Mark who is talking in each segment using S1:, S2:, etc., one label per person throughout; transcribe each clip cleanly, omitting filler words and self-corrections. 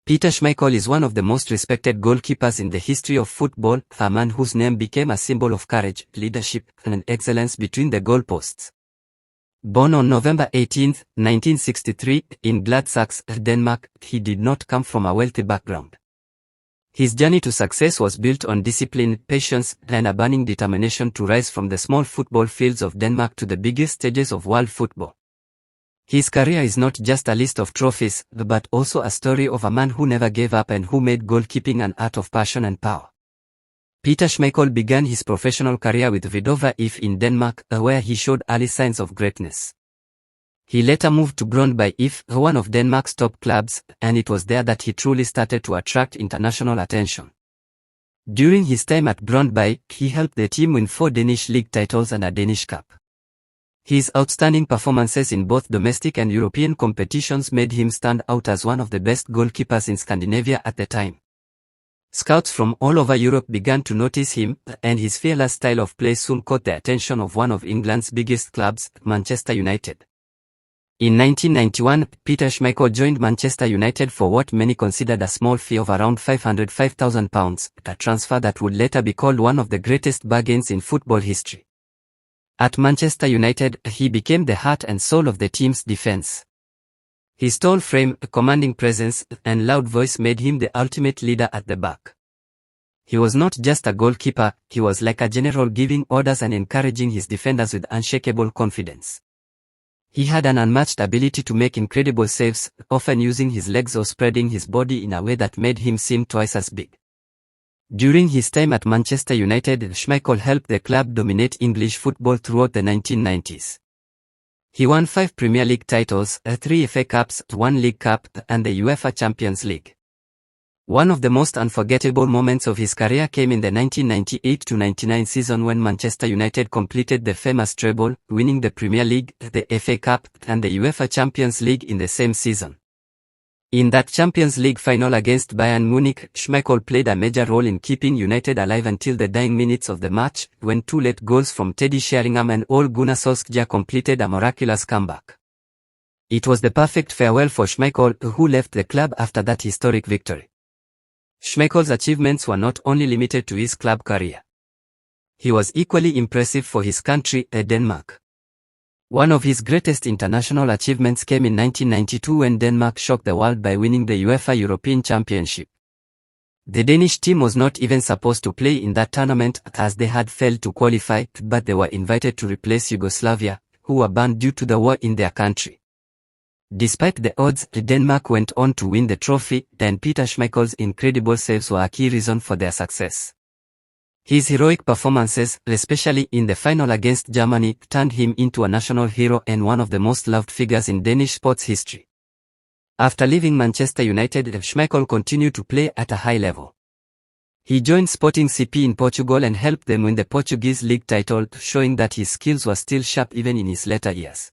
S1: Peter Schmeichel is one of the most respected goalkeepers in the history of football, a man whose name became a symbol of courage, leadership, and excellence between the goalposts. Born on November 18, 1963, in Gladsaxe, Denmark, he did not come from a wealthy background. His journey to success was built on discipline, patience, and a burning determination to rise from the small football fields of Denmark to the biggest stages of world football. His career is not just a list of trophies, but also a story of a man who never gave up and who made goalkeeping an art of passion and power. Peter Schmeichel began his professional career with Vidova IF in Denmark, where he showed early signs of greatness. He later moved to Brøndby IF, one of Denmark's top clubs, and it was there that he truly started to attract international attention. During his time at Brøndby, he helped the team win 4 Danish league titles and a Danish Cup. His outstanding performances in both domestic and European competitions made him stand out as one of the best goalkeepers in Scandinavia at the time. Scouts from all over Europe began to notice him, and his fearless style of play soon caught the attention of one of England's biggest clubs, Manchester United. In 1991, Peter Schmeichel joined Manchester United for what many considered a small fee of around £505,000, a transfer that would later be called one of the greatest bargains in football history. At Manchester United, he became the heart and soul of the team's defense. His tall frame, commanding presence, and loud voice made him the ultimate leader at the back. He was not just a goalkeeper, he was like a general, giving orders and encouraging his defenders with unshakable confidence. He had an unmatched ability to make incredible saves, often using his legs or spreading his body in a way that made him seem twice as big. During his time at Manchester United, Schmeichel helped the club dominate English football throughout the 1990s. He won 5 Premier League titles, 3 FA Cups, 1 League Cup, and the UEFA Champions League. One of the most unforgettable moments of his career came in the 1998-99 season when Manchester United completed the famous treble, winning the Premier League, the FA Cup, and the UEFA Champions League in the same season. In that Champions League final against Bayern Munich, Schmeichel played a major role in keeping United alive until the dying minutes of the match, when 2 late goals from Teddy Sheringham and Ole Gunnar Solskjaer completed a miraculous comeback. It was the perfect farewell for Schmeichel, who left the club after that historic victory. Schmeichel's achievements were not only limited to his club career. He was equally impressive for his country, Denmark. One of his greatest international achievements came in 1992 when Denmark shocked the world by winning the UEFA European Championship. The Danish team was not even supposed to play in that tournament as they had failed to qualify, but they were invited to replace Yugoslavia, who were banned due to the war in their country. Despite the odds, Denmark went on to win the trophy, and Peter Schmeichel's incredible saves were a key reason for their success. His heroic performances, especially in the final against Germany, turned him into a national hero and one of the most loved figures in Danish sports history. After leaving Manchester United, Schmeichel continued to play at a high level. He joined Sporting CP in Portugal and helped them win the Portuguese league title, showing that his skills were still sharp even in his later years.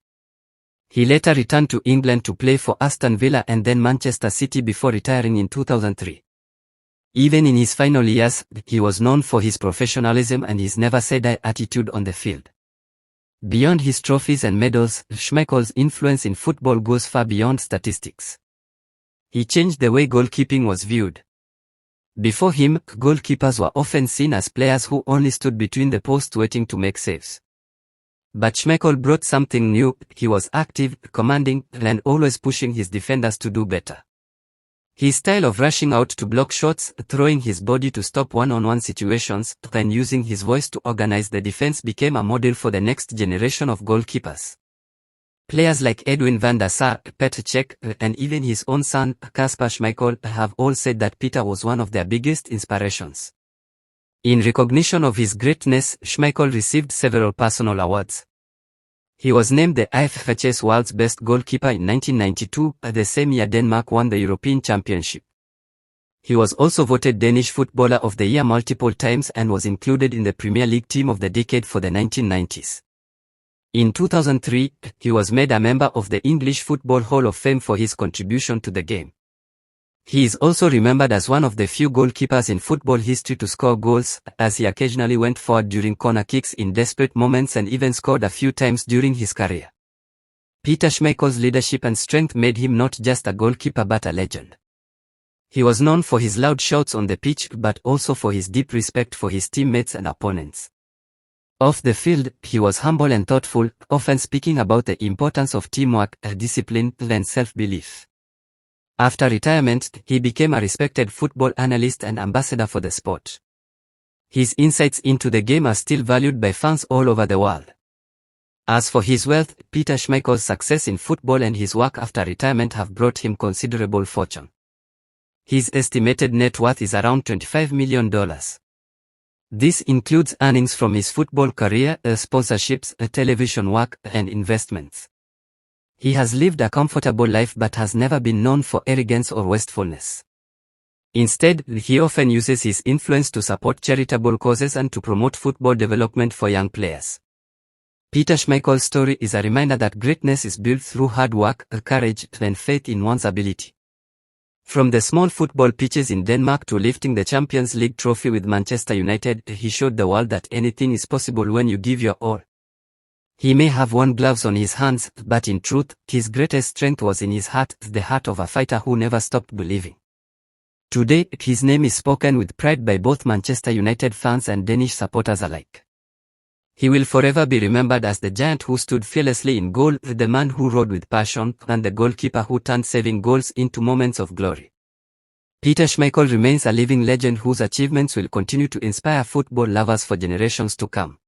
S1: He later returned to England to play for Aston Villa and then Manchester City before retiring in 2003. Even in his final years, he was known for his professionalism and his never-say-die attitude on the field. Beyond his trophies and medals, Schmeichel's influence in football goes far beyond statistics. He changed the way goalkeeping was viewed. Before him, goalkeepers were often seen as players who only stood between the posts waiting to make saves. But Schmeichel brought something new. He was active, commanding, and always pushing his defenders to do better. His style of rushing out to block shots, throwing his body to stop one-on-one situations, and using his voice to organize the defense became a model for the next generation of goalkeepers. Players like Edwin van der Sar, Petr Cech, and even his own son, Kasper Schmeichel, have all said that Peter was one of their biggest inspirations. In recognition of his greatness, Schmeichel received several personal awards. He was named the IFFH's world's best goalkeeper in 1992, the same year Denmark won the European Championship. He was also voted Danish Footballer of the Year multiple times and was included in the Premier League Team of the Decade for the 1990s. In 2003, he was made a member of the English Football Hall of Fame for his contribution to the game. He is also remembered as one of the few goalkeepers in football history to score goals, as he occasionally went forward during corner kicks in desperate moments and even scored a few times during his career. Peter Schmeichel's leadership and strength made him not just a goalkeeper but a legend. He was known for his loud shouts on the pitch but also for his deep respect for his teammates and opponents. Off the field, he was humble and thoughtful, often speaking about the importance of teamwork, discipline, and self-belief. After retirement, he became a respected football analyst and ambassador for the sport. His insights into the game are still valued by fans all over the world. As for his wealth, Peter Schmeichel's success in football and his work after retirement have brought him considerable fortune. His estimated net worth is around $25 million. This includes earnings from his football career, sponsorships, television work, and investments. He has lived a comfortable life but has never been known for arrogance or wastefulness. Instead, he often uses his influence to support charitable causes and to promote football development for young players. Peter Schmeichel's story is a reminder that greatness is built through hard work, courage, and faith in one's ability. From the small football pitches in Denmark to lifting the Champions League trophy with Manchester United, he showed the world that anything is possible when you give your all. He may have worn gloves on his hands, but in truth, his greatest strength was in his heart, the heart of a fighter who never stopped believing. Today, his name is spoken with pride by both Manchester United fans and Danish supporters alike. He will forever be remembered as the giant who stood fearlessly in goal, the man who rode with passion, and the goalkeeper who turned saving goals into moments of glory. Peter Schmeichel remains a living legend whose achievements will continue to inspire football lovers for generations to come.